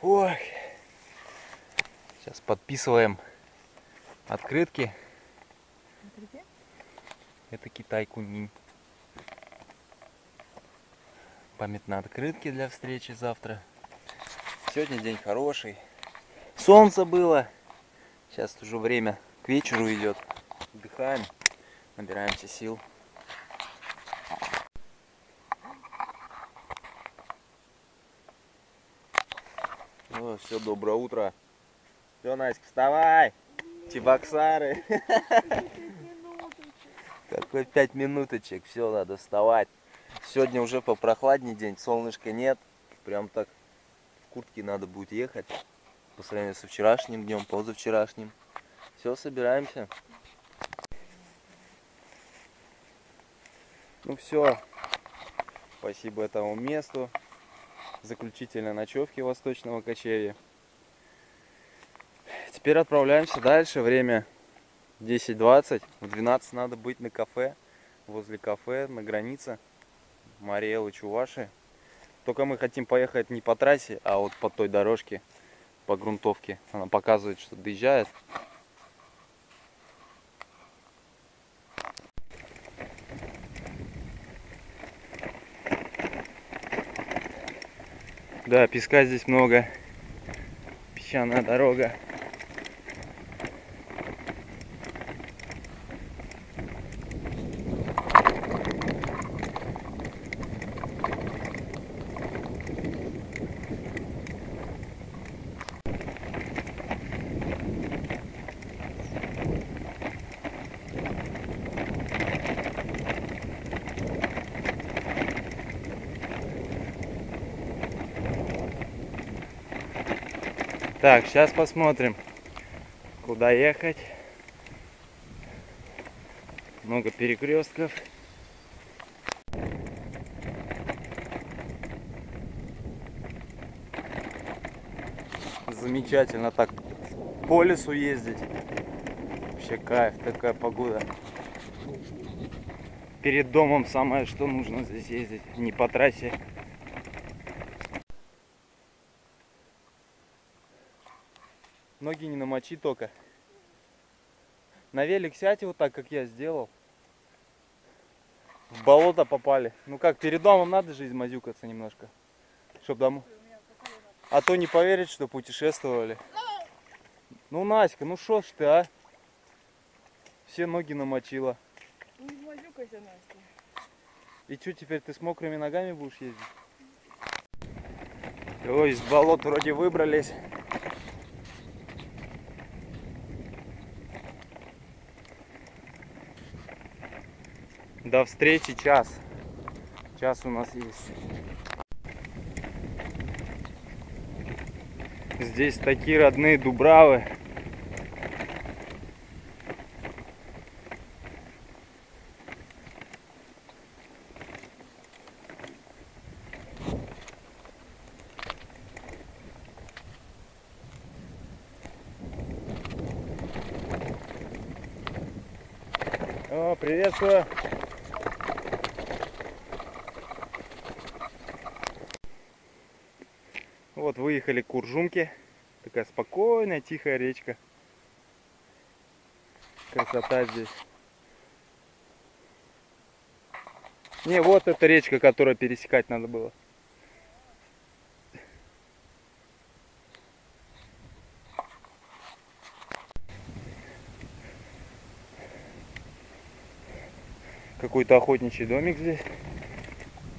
Ой. Сейчас подписываем открытки. Это Китай Куньминь. Памятные открытки для встречи завтра. Сегодня день хороший. Солнце было. Сейчас уже время к вечеру идет. Отдыхаем, набираемся сил. Ну, все, доброе утро. Все, Наська, вставай. Чебоксары. Какой 5 минуточек. Все, надо вставать. Сегодня уже попрохладнее день. Солнышка нет. Прям так в куртке надо будет ехать. По сравнению со вчерашним днем, позавчерашним. Все, собираемся. Ну все. Спасибо этому месту. Заключительной ночевки Восточного кочевья. Теперь отправляемся дальше. Время 10:20. В 12 надо быть на кафе. Возле кафе, на границе Мариэл и Чуваши. Только мы хотим поехать не по трассе, а вот по той дорожке, по грунтовке. Она показывает, что доезжает. Да, песка здесь много. Песчаная дорога. Так, сейчас посмотрим, куда ехать. Много перекрестков. Замечательно так по лесу ездить. Вообще кайф, такая погода. Перед домом самое, что нужно здесь ездить, не по трассе. Ноги не намочи только. На велик сядь вот так, как я сделал. В болото попали. Ну как, перед домом надо же измазюкаться немножко. Чтоб домой. А то не поверить, что путешествовали. Ну, Наська, ну шо ж ты, а? Все ноги намочила. Не измазюкайся, Настя. И что, теперь ты с мокрыми ногами будешь ездить? Ой, из болот вроде выбрались. До встречи час. Час у нас есть. Здесь такие родные дубравы. О, приветствую. Вот выехали к Куржумке. Такая спокойная, тихая речка. Красота здесь. Не, вот эта речка, которую пересекать надо было. Какой-то охотничий домик здесь.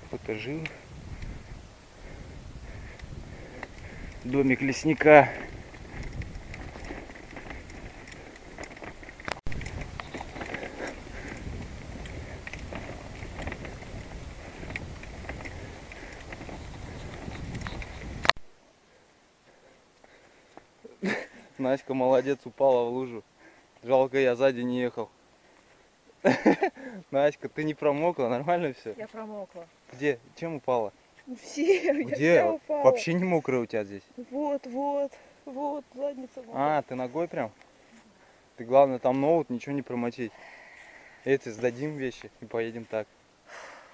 Кто-то жил. Домик лесника. Наська молодец, упала в лужу. Жалко, я сзади не ехал. Наська, ты не промокла? Нормально все? Я промокла. Где? Чем упала? Все, Где? я вся упала. Вообще не мокрая у тебя здесь. Вот, задница. А, ты ногой прям? Ты главное там ноут, ничего не промочить. Эти сдадим вещи и поедем так.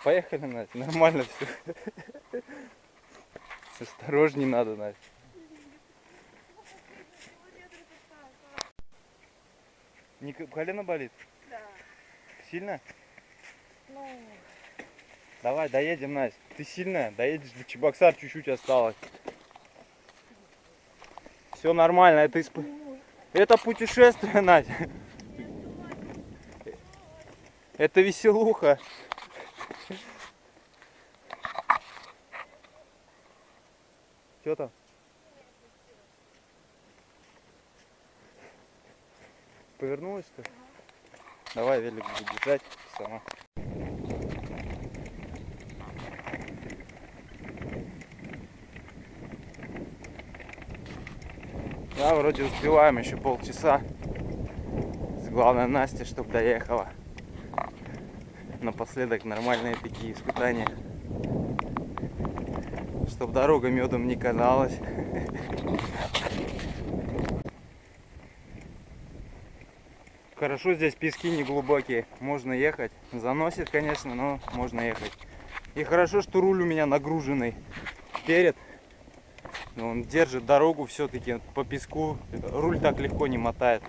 Поехали, Настя, нормально все. Осторожней надо, Настя. Колено болит? Да. Сильно? Ну, Давай, доедем, Настя. Ты сильная? Доедешь до Чебоксар, чуть-чуть осталось. Все нормально, это путешествие, Надя. Это веселуха. Что там? Повернулась ты? Давай, велик будет держать сама. Да, вроде успеваем еще полчаса. Главное, Настя, чтобы доехала. Напоследок нормальные такие испытания. Чтоб дорога медом не казалась. Хорошо, здесь пески не глубокие. Можно ехать. Заносит, конечно, но можно ехать. И хорошо, что руль у меня нагруженный вперед. Но он держит дорогу все-таки по песку. Руль так легко не мотает.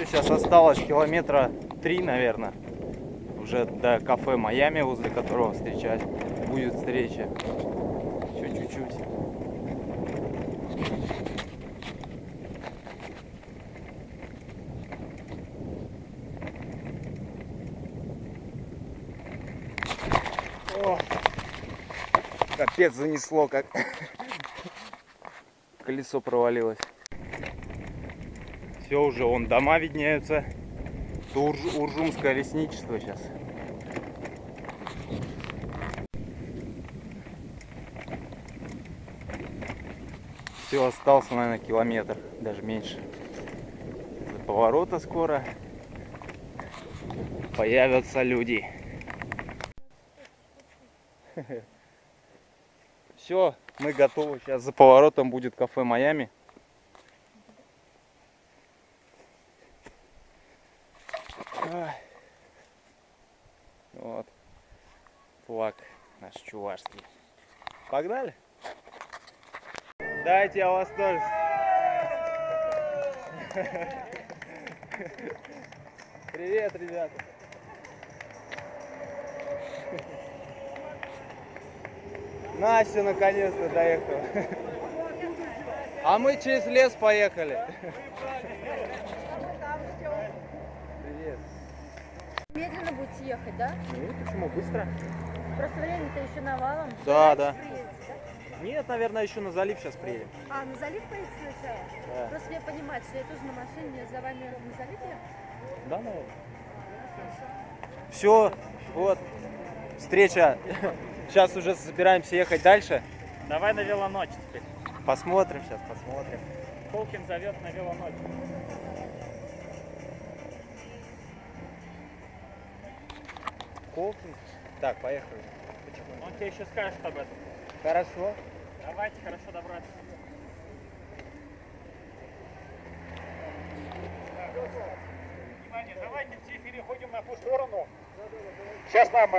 Сейчас осталось километра 3, наверное, уже до кафе Майами, возле которого встречать будет встреча. Еще чуть-чуть. О, капец, занесло, как колесо провалилось. Все, уже вон дома виднеются. Это Уржумское лесничество сейчас. Все, остался, наверное, километр, даже меньше. До поворота скоро появятся люди. Все, мы готовы. Сейчас за поворотом будет кафе Майами. Вот флаг наш чувашский. Погнали? Дайте я вас тоже. Привет, ребята. Настя наконец-то доехала. А мы через лес поехали. Привет. Медленно будете ехать, да? Ну, почему? Быстро? Просто время-то еще навалом. Да, да. Приедете, да? Нет, наверное, еще на залив сейчас приедем. А, на залив поедете сначала? Да. Просто мне понимать, что я тоже на машине, за вами на залив ехать? Да, наверное. Все, вот, встреча. Сейчас уже собираемся ехать дальше. Давай на велоночь теперь. Посмотрим сейчас, посмотрим. Колкин зовет на велоночь. Колкин. Так, поехали. Потихоньку. Он тебе еще скажет об этом. Хорошо. Давайте хорошо добраться. Внимание, давайте все переходим на ту сторону. Сейчас нам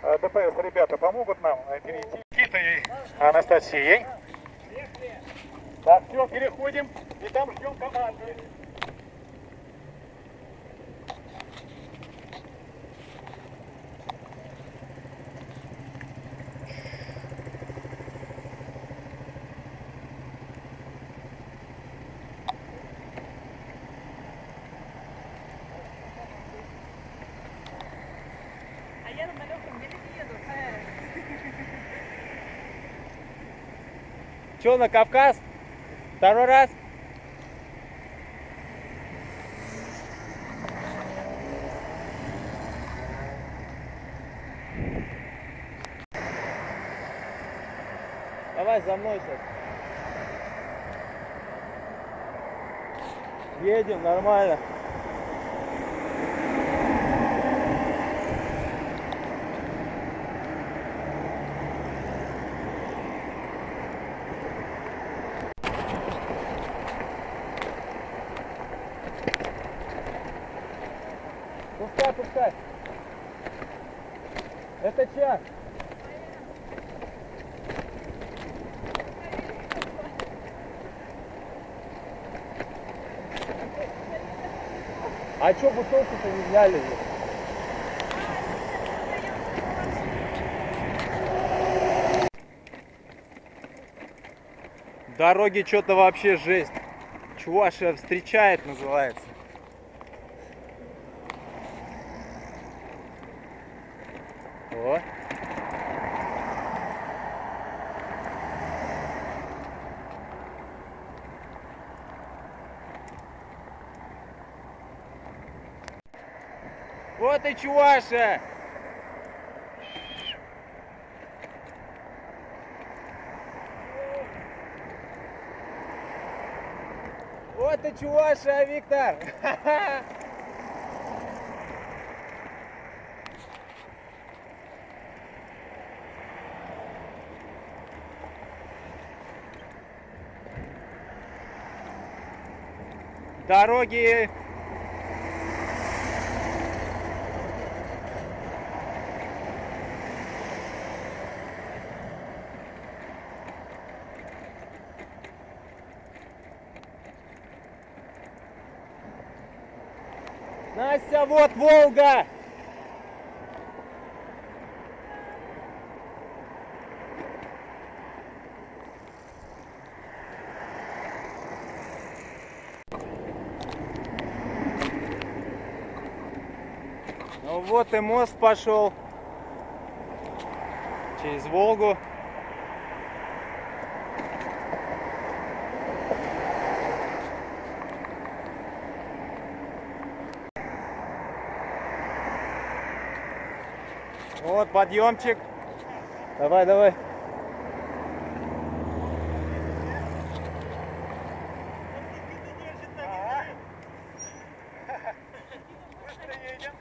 ДПС ребята помогут нам перейти. Никита и Анастасией. Так, все, переходим. И там ждем команды. а я на легком велике еду. Че, на Кавказ? Второй раз? Давай за мной сейчас. Едем нормально. Пускай, пускай. Это чья? А чё бутылку-то не взяли? Дороги что-то вообще жесть. Чувашия встречает, называется. О. Вот и Чувашия! Вот и Чувашия, Виктор! Дороги. Настя, вот Волга! Ну вот и мост пошел через Волгу. Вот подъемчик. Давай, давай. Быстро едем.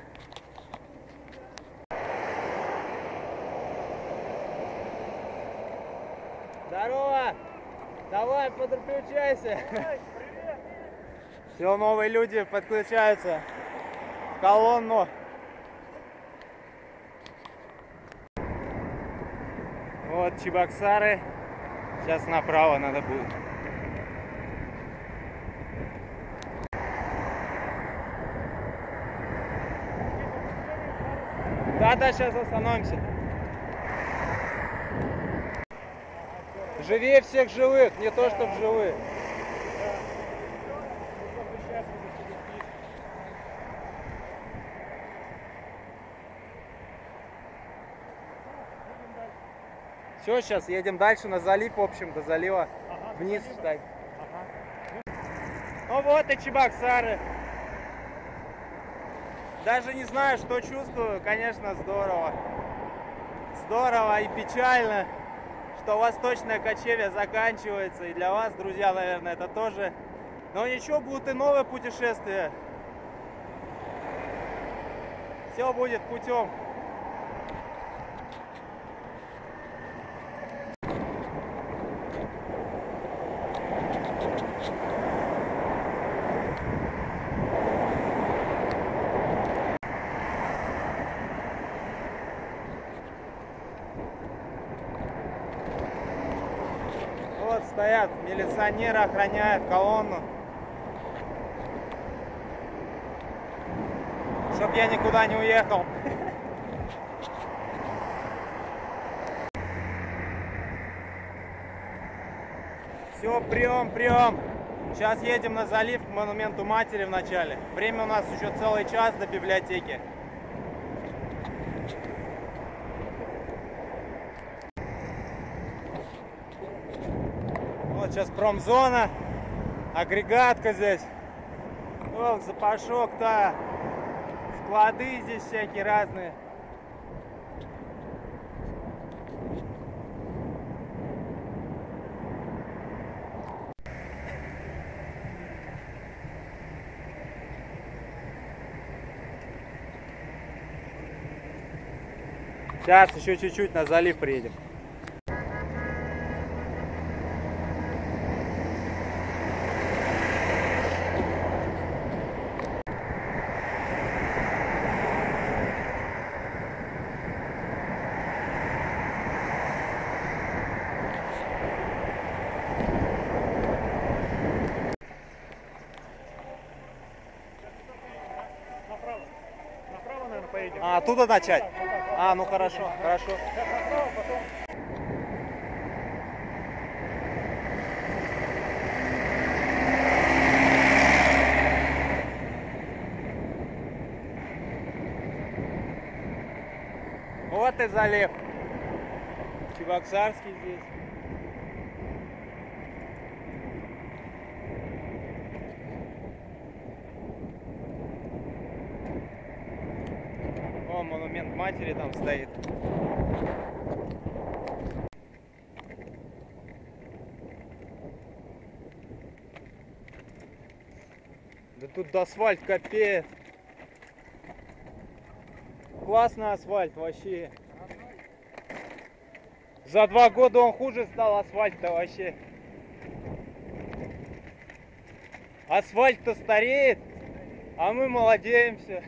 Здорово! Давай, подключайся. Все, новые люди подключаются в колонну. Вот Чебоксары. Сейчас направо надо будет. Да, сейчас остановимся. Живее всех живых, не то чтоб живых. Все, сейчас едем дальше на залив, в общем, до залива. Вниз встать. Ну вот и Чебоксары. Даже не знаю, что чувствую. Конечно, здорово. Здорово и печально, что восточное кочевье заканчивается. И для вас, друзья, наверное, это тоже. Но ничего, будут и новые путешествия. Все будет путем. Вот стоят милиционеры, охраняют колонну, чтоб я никуда не уехал. Все, прием. Сейчас едем на залив к монументу матери вначале. Время у нас еще целый час до библиотеки. Вот сейчас промзона, агрегатка здесь. Ох, запашок-то. Склады здесь всякие разные. Сейчас еще чуть-чуть на залив приедем. Оттуда начать? А, ну хорошо, хорошо. Вот и залив. Чебоксарский здесь. О, монумент матери там стоит. Да тут асфальт капец. Классный асфальт вообще. За 2 года он хуже стал, асфальт-то вообще. Асфальт-то стареет, а мы молодеемся.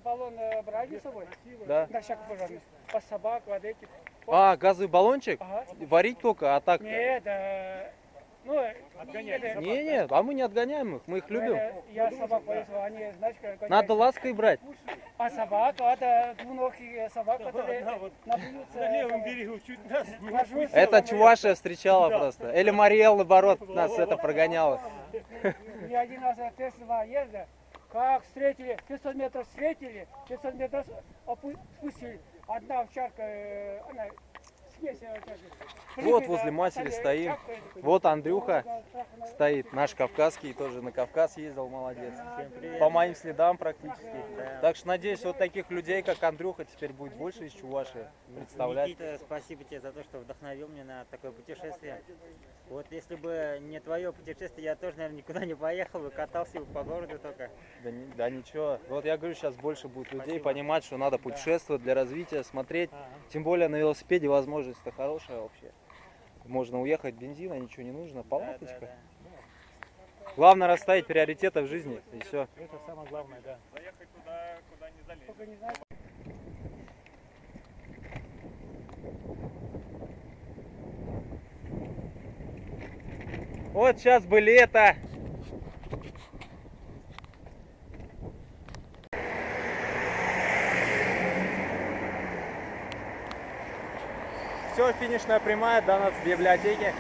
Баллон брали с собой? Да. На всякий пожарный. По собак, вот этих. А, газовый баллончик? Ага. Варить только, а так... Нет, ну, Не, нет, а мы не отгоняем их, мы их любим. Я собак повесил, они, знаешь, как... Надо лаской брать. А собака, это двуногие собак, которые напьются... На левом берегу чуть нас Это Чувашия встречала просто. Или Мариэл, наоборот, нас это прогоняла. Я один раз тест-2 езда, как встретили, 500 метров встретили, 500 метров спустили. Одна овчарка, она смесь. Вот возле матери стоим. Вот Андрюха стоит, наш кавказский, тоже на Кавказ ездил, молодец. По моим следам практически. Так что надеюсь, вот таких людей, как Андрюха, теперь будет больше из Чувашии представлять. Никита, спасибо тебе за то, что вдохновил меня на такое путешествие. Вот если бы не твое путешествие, я тоже, наверное, никуда не поехал бы, катался бы по городу только. Да ничего. Вот я говорю, сейчас больше будет людей понимать, что надо путешествовать для развития, смотреть. Тем более на велосипеде возможность-то хорошая вообще. Можно уехать, бензина, ничего не нужно, палаточка. Главное расставить приоритеты в жизни, и все. Это самое главное, да. Заехать туда, куда не залезть. Вот сейчас бы лето. Все, финишная прямая до нас в библиотеке.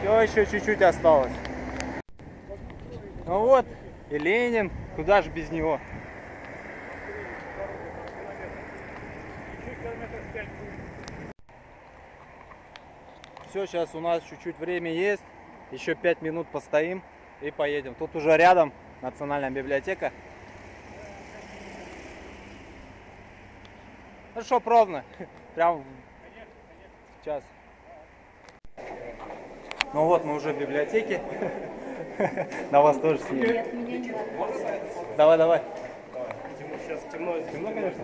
Все, еще чуть-чуть осталось. Ну вот, и Ленин, куда же без него? Все, сейчас у нас чуть-чуть время есть, еще 5 минут постоим и поедем. Тут уже рядом Национальная библиотека. Ну что, пробно, прям сейчас. Ну вот, мы уже в библиотеке. На вас тоже снимем. Нет, меня не надо. Давай, давай. Сейчас темно. Темно, конечно.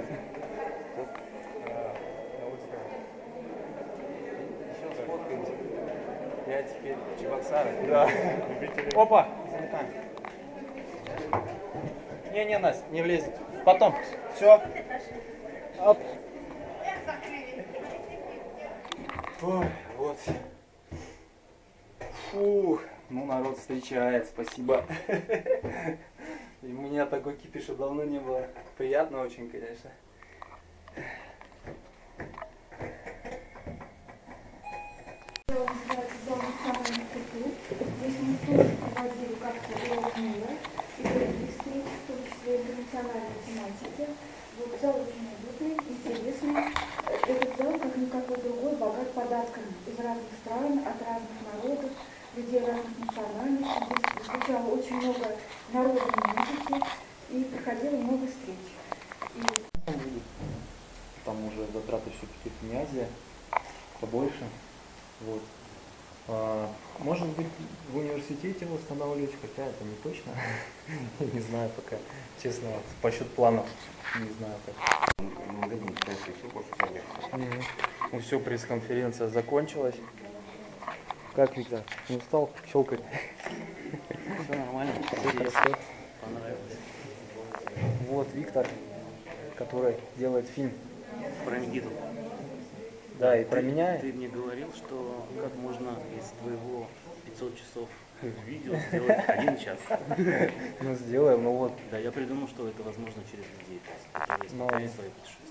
Я теперь Чебоксары. Да. Опа! Залетаем. Не, Настя, не влезет. Потом. Все. Оп. Ой, вот. Фух. Ну, народ встречает, спасибо. И у меня такой кипиша давно не было. Приятно очень, конечно. Здесь мы тоже проводили как-то урок мира и другие встречи, в том числе интернациональной тематики. Вот зал очень уютный, интересный. Этот зал, как никакой другой, богат подарками из разных стран, от разных народов, людей разных национальностей. Здесь звучало очень много народной музыки и проходило много встреч. Там уже затраты все-таки не Азия, побольше. Вот. Может быть, в университете восстанавливать, хотя это не точно. Я не знаю пока, честно, по счет планов, не знаю как. Ну все, пресс-конференция закончилась. Как, Виктор, не устал щелкать? Все нормально. Все хорошо. Понравилось. Вот Виктор, который делает фильм. Про Никиту. Да, и про меня. Ты мне говорил, что как можно из твоего 500 часов видео сделать 1 час. Ну сделаем, ну вот. Да, я придумал, что это возможно через людей, которые Ну, смотрели свои путешествия.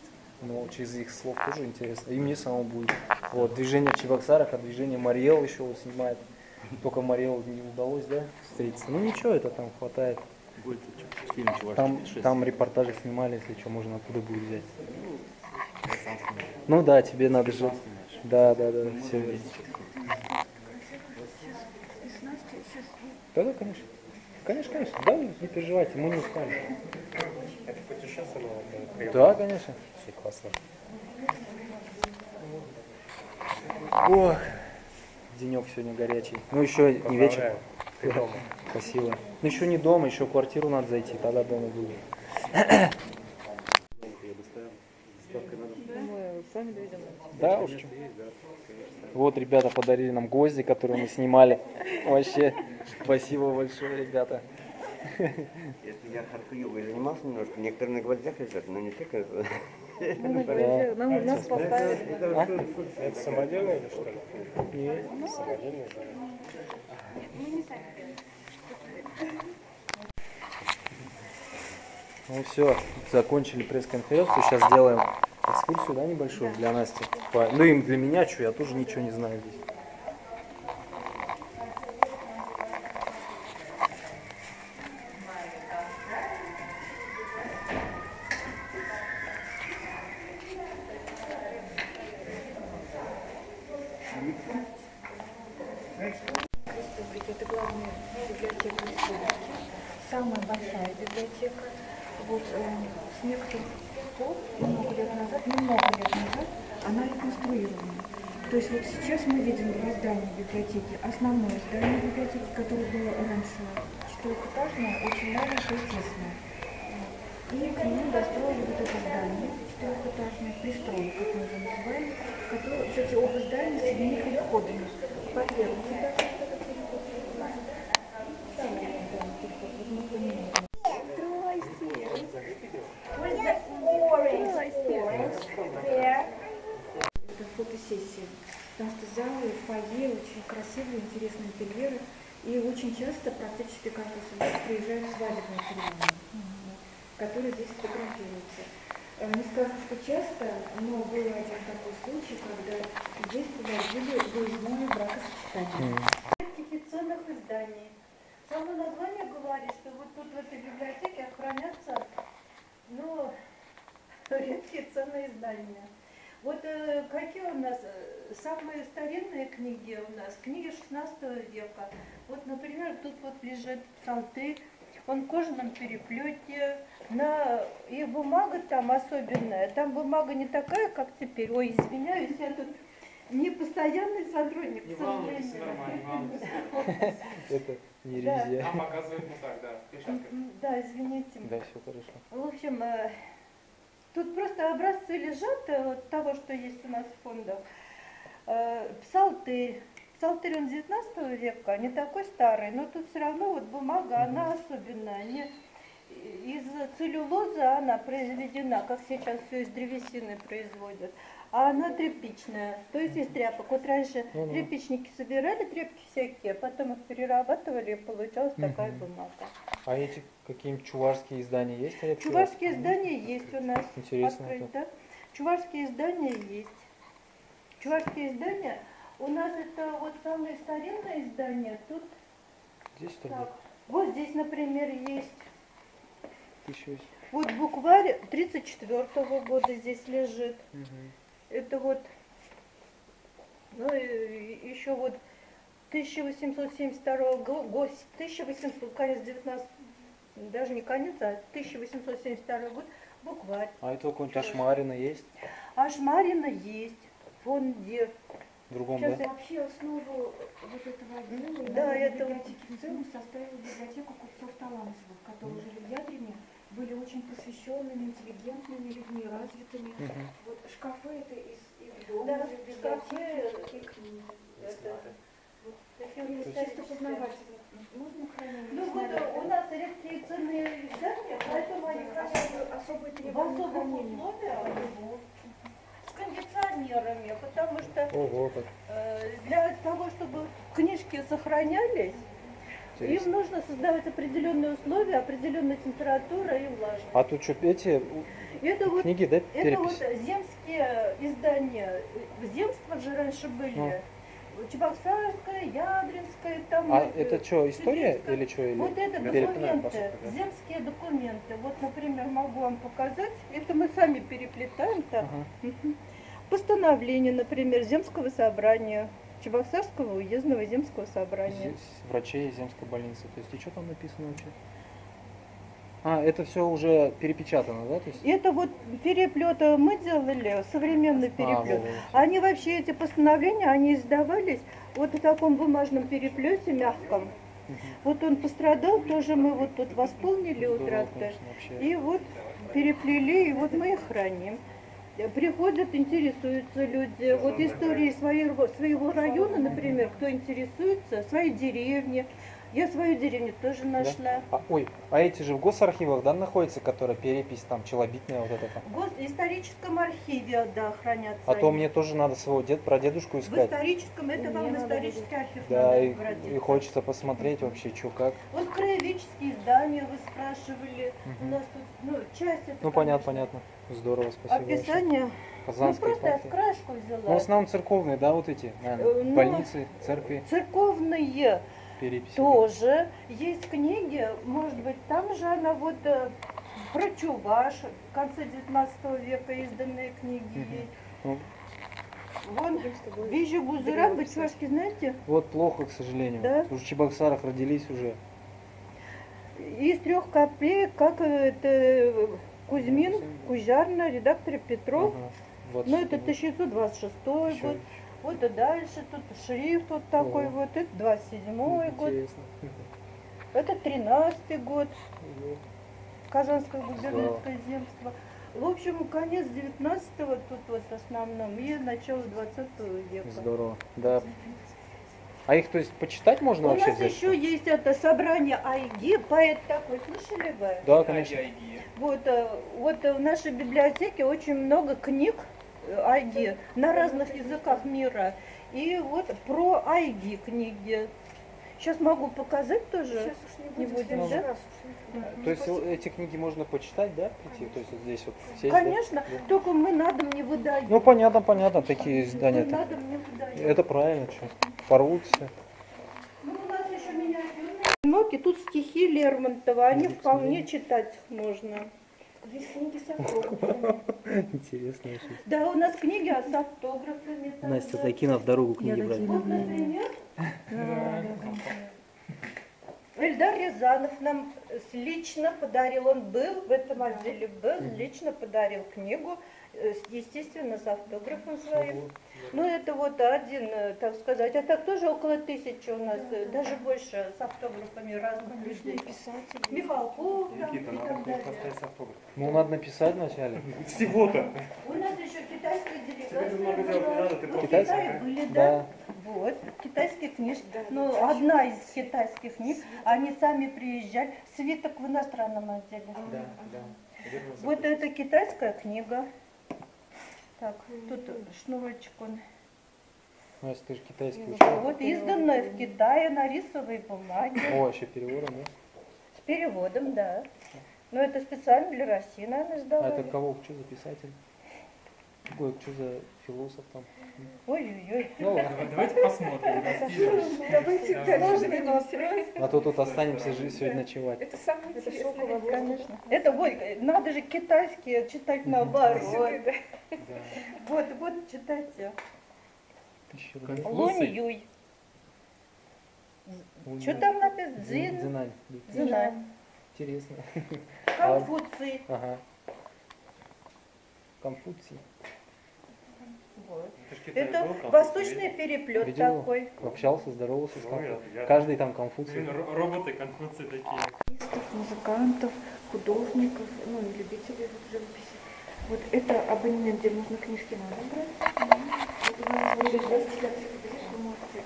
Ну, через их слов тоже интересно. И мне самому будет. Вот, движение в Чебоксарах, а движение Мариэл еще вот снимает. Только Мариэл не удалось, да, встретиться. Ну ничего, это там хватает. Будет фильм «Чувашские путешествия». Там репортажи снимали, если что, можно оттуда будет взять. Я сам снимаю. Ну да, тебе надо же. Сам снимаешь. Да, Мы все можем верно. вместе сейчас. Да, конечно. Конечно. Да, не переживайте, мы не устали. Это путешествие было? Да, конечно. Все классно. Ох, денек сегодня горячий. Ну еще не вечер. Поздравляю. Ты дома. Спасибо. Ну еще не дома, еще в квартиру надо зайти, тогда дома буду. Мы сами доведем. Да уж. Вот ребята подарили нам гвозди, которые мы снимали. Вообще, спасибо большое, ребята. Если я харту-йогой занимался немножко, некоторые на гвоздях лежат, но не все, кажется. Нас поставили. Это самодельное или что ли? Нет. Самодельное, да. Ну все, закончили пресс-конференцию. Сейчас сделаем экскурсию, да, небольшую для Насти. Ну и для меня, что я тоже ничего не знаю здесь. Республики. Это главная библиотека республики. Самая большая библиотека. Вот с некоторых пор, немного лет назад, она реконструирована. То есть вот сейчас мы видим два здания библиотеки. Основное здание библиотеки, которое было раньше четырехэтажное, очень маленькое и тесное. И к нему достроили вот это здание четырехэтажное, пристрой, как мы его называем, которые, вот эти оба здания соединены переходами. По первому этажу это фотосессия. Потому что залы, фойе, очень красивые, интересные интерьеры. И очень часто, практически каждый субботу, приезжают свадебные церемонии, которые здесь фотографируются. Не скажу, что часто, но был один такой случай, когда здесь проводили выездное бракосочетание. Таких ценных изданий. Само название говорит, что вот тут в этой библиотеке хранятся, ну, редкие ценные издания. Вот какие у нас самые старинные книги у нас? Книги 16 века. Вот, например, тут вот лежит Псалтырь, он в кожаном переплете, и бумага там особенная. Там бумага не такая, как теперь. Ой, извиняюсь, я тут не постоянный сотрудник. Не волнуйтесь, нормально, не волнуйтесь. Это не ревизия. Нам показывают не так, да. Да, извините. Да, все хорошо. В общем, тут просто образцы лежат от того, что есть у нас в фондах. Псалтырь. Псалтырь он 19 века, не такой старый, но тут все равно вот бумага, она особенная. Из целлюлозы она произведена, как сейчас все из древесины производят, а она тряпичная, то есть из тряпок. Вот раньше тряпичники собирали тряпки всякие, а потом их перерабатывали, и получалась такая бумага. А эти какие-нибудь чувашские издания есть? Чувашские издания есть у нас. Интересно. Открыть, да? Чувашские издания есть. Чувашские издания, у нас это вот самые старинные издания. Тут здесь что ли? так, вот здесь, например, есть. Вот букварь 34-го года здесь лежит. Это вот, ну и еще вот 1872 год, 1800, конец 19, даже не конец, а 1872 год, букварь. А это какой-нибудь Ашмарина есть? Ашмарина есть в фонде. другом, Сейчас да? вообще основу вот этого отдела и Да, наверное, это библиотеки в целом составила библиотека купцов Талантовых, которые жили в Ядрине, были очень посвященными, интеллигентными людьми, развитыми. Вот шкафы это из их дома, Да, из шкафы, библиотеки, книги. вот такие И вот чисто познавательно. Можно хранение? Ну вот у нас редкие ценные издания, поэтому они хранятся особые в требования особых хранения. условиях с кондиционерами, потому что Ого, как для того, чтобы книжки сохранялись, интересно. им нужно создавать определенные условия, определенная температура и влажность. А тут что, эти Это вот, книги, да, это вот перепись? земские издания. В земствах же раньше были. Ну. Чебоксарская, Ядринская, там. А это что, история Сибирская. или что? Или Вот это перепись? документы, земские документы. Вот, например, могу вам показать. Это мы сами переплетаем так. Мгм. Постановление, например, Земского собрания, Чебоксарского уездного земского собрания. Врачей Земской больницы. То есть и что там написано вообще? А, это все уже перепечатано, да? То есть... Это вот переплет мы делали, современный переплет. вот. Они вообще, эти постановления, они издавались вот в таком бумажном переплете мягком. Вот он пострадал, тоже мы вот тут восполнили у Здорово, тракта. конечно, вообще. И вот переплели, и вот мы их храним. Приходят, интересуются люди. Вот истории своего района, например, кто интересуется, своей деревни. Я свою деревню тоже нашла. А эти же в госархивах, да, находятся, которые перепись там челобитная вот эта там? В историческом архиве, да, хранятся. А то они. мне тоже надо своего прадедушку В искать. историческом, это вам в исторический архив Да, надо и обратиться. хочется посмотреть вообще, что как. Вот краеведческие издания вы спрашивали. У нас тут, часть это, Ну, понятно, понятно. Здорово, спасибо. описание. большое. Казанская просто я в епархия. крашку взяла. Ну, в основном церковные, да, вот эти, наверное, Ну, больницы, церкви, Церковные переписи. тоже. Есть книги, может быть, там же она вот про Чуваш, в конце 19 века изданные книги есть. Ну, Вон, Вижу Бузырак, вы чувашки знаете? вот плохо, к сожалению. Да? Уж в Чебоксарах родились уже. Из 3 копеек, как это Кузьмин, Кузярна, редактор Петров. Вот Ну, это 1926 год. Вот и дальше тут шрифт вот такой вот. Это 27 год. Интересно. Это 13 год. Казанское губернское земство. В общем, конец 19-го тут вот в основном и начало 20 века. Здорово. Да. А их, то есть, почитать можно У вообще нас взять? еще есть это собрание Айги, поэт такой, слышали вы? Да, конечно. Вот в нашей библиотеке очень много книг Айги на разных языках мира. И вот про Айги книги. Сейчас могу показать тоже. Сейчас уж не будем, да? раз То есть эти книги можно почитать, да? Прийти? То есть вот здесь вот сесть, Конечно, да? только мы на дом не выдаем. Ну понятно, такие издания. Мы на дом не выдаем. Это правильно, что порвут все. Ну, у нас еще миниатюрные. Тут стихи Лермонтова, они вполне читать можно. Здесь книги с автографами. Интересно очень. Да, у нас книги с автографами. там, Настя да. Такина в дорогу книги брать. Вот, например, Эльдар Рязанов нам лично подарил, он был в этом отделе, лично подарил книгу, естественно, с автографом своим. Ну, это вот один, так сказать, а так тоже около 1000 у нас, даже больше, с автографами разных людей. Михалков там и так далее. Ну, надо написать вначале. Всего-то. У нас еще китайская Это много делать не надо, ты делегация. просто- В Китае были, да? Вот, китайские книжки. Ну, одна из китайских книг, они сами приезжали. Свиток в иностранном отделе. Да. Вот это китайская книга. Так, тут шнурочек он. Ну, если ты же китайский учил. Вот изданная в Китае на рисовой бумаге. О, еще переводом, да? С переводом, да. Но это специально для России, наверное, А сдавали. это кого? Что за писатель? Ой, что за философ там? Ой-ой-ой. Ну ладно. Давайте посмотрим. Давайте сложный вопрос. А то тут останемся жить сегодня ночевать. Это самое интересное. Конечно. Это вот, надо же китайские читать наоборот. Вот, читайте. Лунь Юй. Что там написано? Дзинань. Дзинань. Интересно. Конфуций. Ага. Конфуций. Вот. Ты ж в Китае Это был, Конфуций восточный видел? переплет Видел? такой. Общался, здоровался с Ой, Конфуцием. я- Каждый там Конфуций. Блин, роботы, Конфуции такие. Музыкантов, художников, ну и любителей вот живописи. Вот это абонемент, где нужно книжки надо брать. Вот у нас будет зрители, вы можете.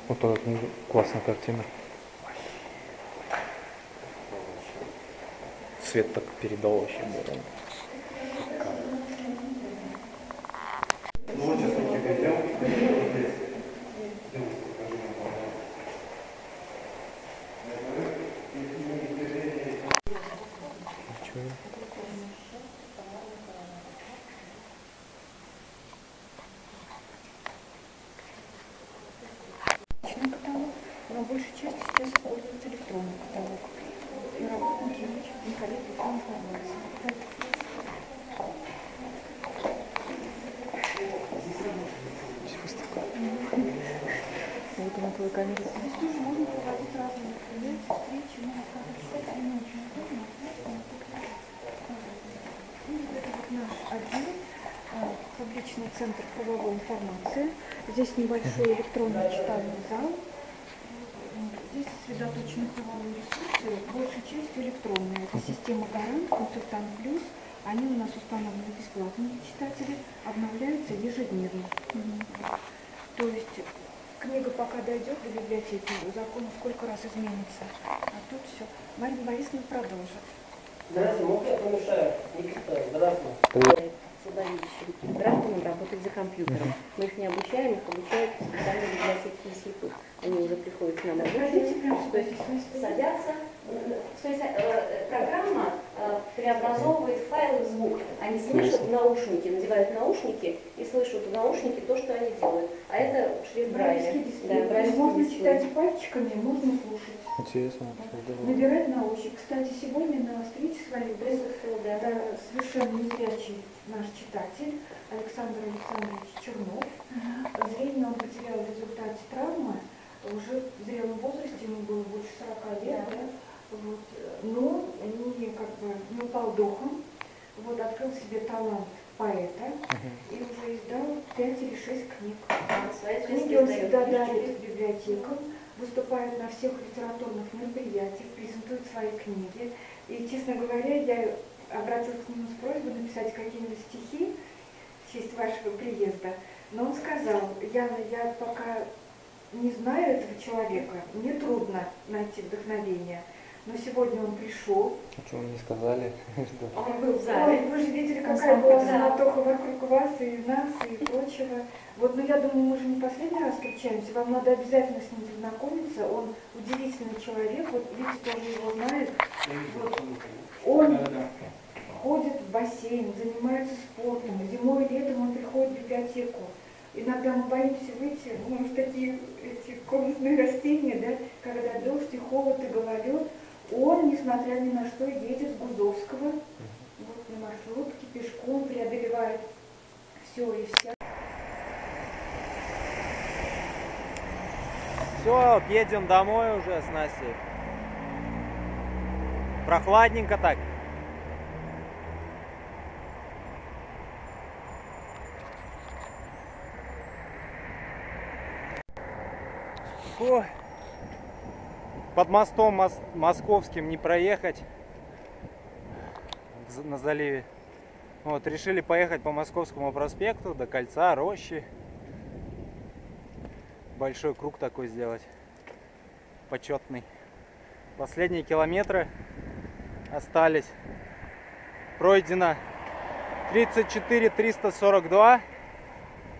Вот такая книга, классная картина. Свет так передал вообще. Да. Каталог, но большей части сейчас используется электронный каталог. И работники не ходят в электронную информацию. Вот на твою камеру. Здесь тоже можно проводить разные мероприятия, встречи, но это не очень удобно. Это вот наш отдел, публичный центр правовой информации. Здесь небольшой электронный читальный зал. Здесь сосредоточены правовые ресурсы, большей частью электронные. Это система Гарант, Консультант Плюс. Они у нас установлены бесплатно для читателей, обновляются ежедневно. То есть книга пока дойдет до библиотеки, закон сколько раз изменится. А тут все. Марина Борисовна продолжит. Здравствуйте, может я помешаю? Никита, здравствуйте. Слабовидящим гражданам работать за компьютером. Мы их не обучаем, их обучают специальные библиотеки институт. Они уже приходят к нам обученные, то есть садятся. То есть программа преобразовывает файлы в звук. Они слышат в наушники, надевают наушники и слышат в наушники то, что они делают. А это шрифт Брайля. Да, можно читать пальчиками, можно слушать. Интересно. Набирать на ощупь. Кстати, сегодня на встрече с вами был совершенно незрячий наш читатель Александр Александрович Чернов. Зрение он потерял в результате травмы. Уже в зрелом возрасте, ему было больше 40 лет, да? Вот. Но не упал духом. Вот, открыл себе талант поэта и уже издал 5 или 6 книг. Книги он всегда дарит библиотекам, выступает на всех литературных мероприятиях, презентует свои книги. И, честно говоря, я обратилась к нему с просьбой написать какие-нибудь стихи в честь вашего приезда. Но он сказал: Яна, я пока не знаю этого человека, мне трудно найти вдохновение. Но сегодня он пришел. А что вы не сказали? Он был в зале. Вы же видели, какая была суматоха вокруг вас и нас, и прочего. Вот, но я думаю, мы же не последний раз встречаемся. Вам надо обязательно с ним познакомиться. Он удивительный человек. Вот Витя тоже его знает. Вот. Он ходит в бассейн, занимается спортом. Зимой и летом он приходит в библиотеку. Иногда мы боимся выйти, может, такие эти комнатные растения, да, когда дождь и холод и гололед. Он, несмотря ни на что, едет с Гузовского вот, на маршрутке, пешком преодолевает все и вся. Все, едем домой уже с Настей. Прохладненько так. Фу. Под мостом московским не проехать на заливе. Вот, решили поехать по Московскому проспекту до Кольца, Рощи. Большой круг такой сделать. Почетный. Последние километры остались. Пройдено 34 342.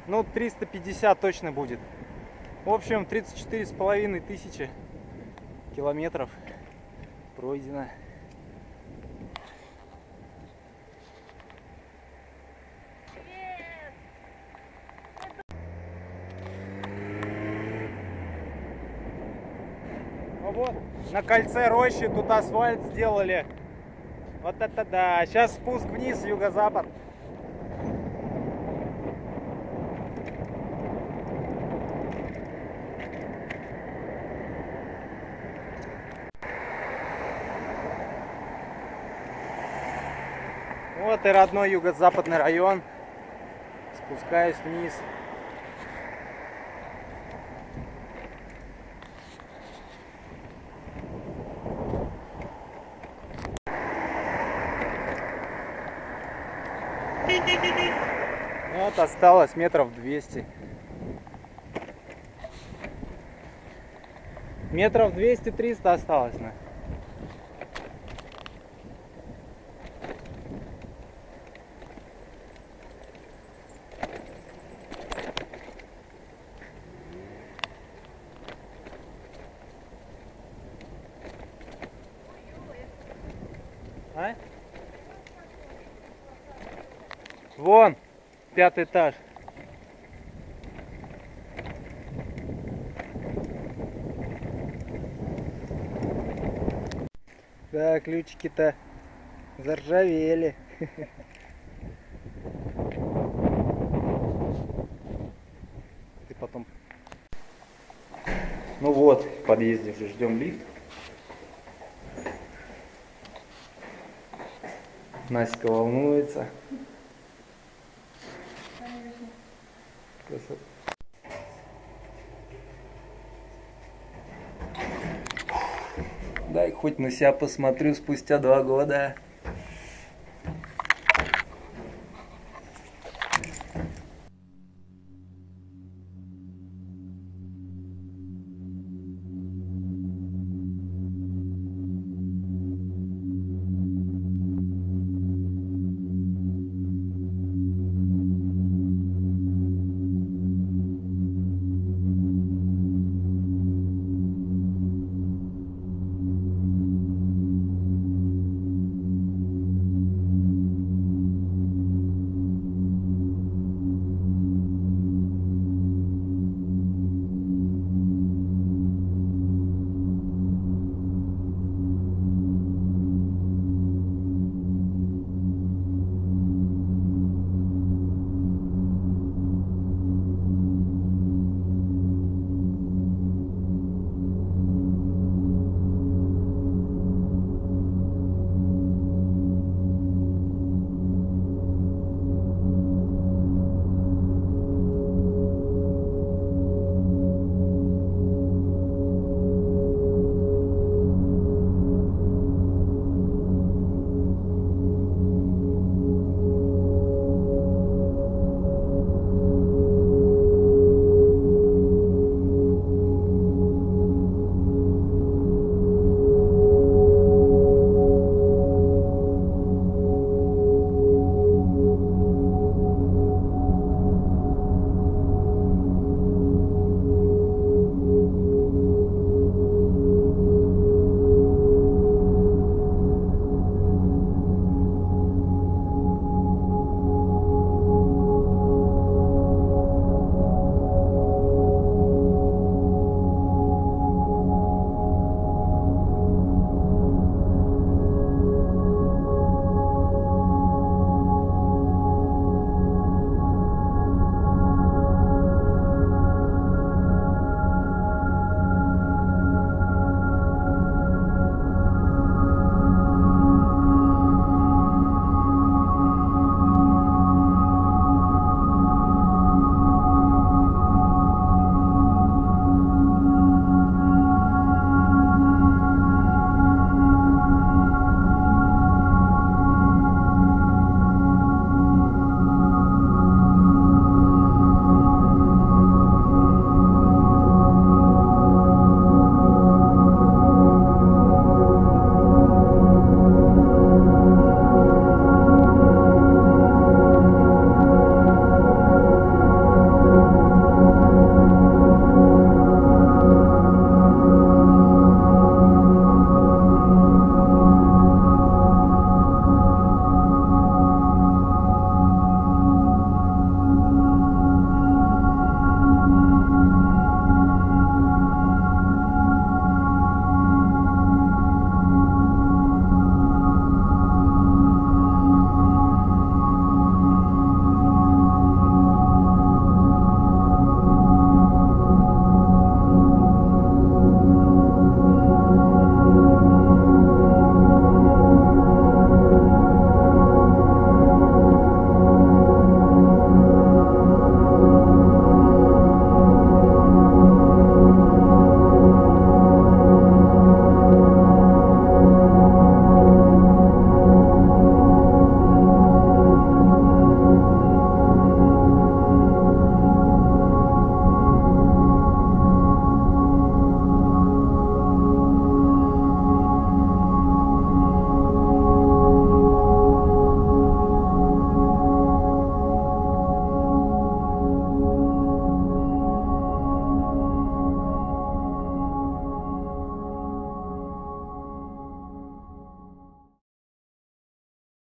Ну, 350 точно будет. В общем, 34,5 тысячи километров пройдено. Ну вот, на Кольце Рощи тут асфальт сделали. Вот это да. Сейчас спуск вниз, юго-запад. Вот и родной юго-западный район. Спускаюсь вниз. Вот осталось метров 200. Метров 200-300 осталось. А? Вон, 5-й этаж. Да, ключики-то заржавели. Ты потом. Ну вот, в подъезде уже ждем лифт. Настя волнуется. Красота. Дай хоть на себя посмотрю спустя 2 года.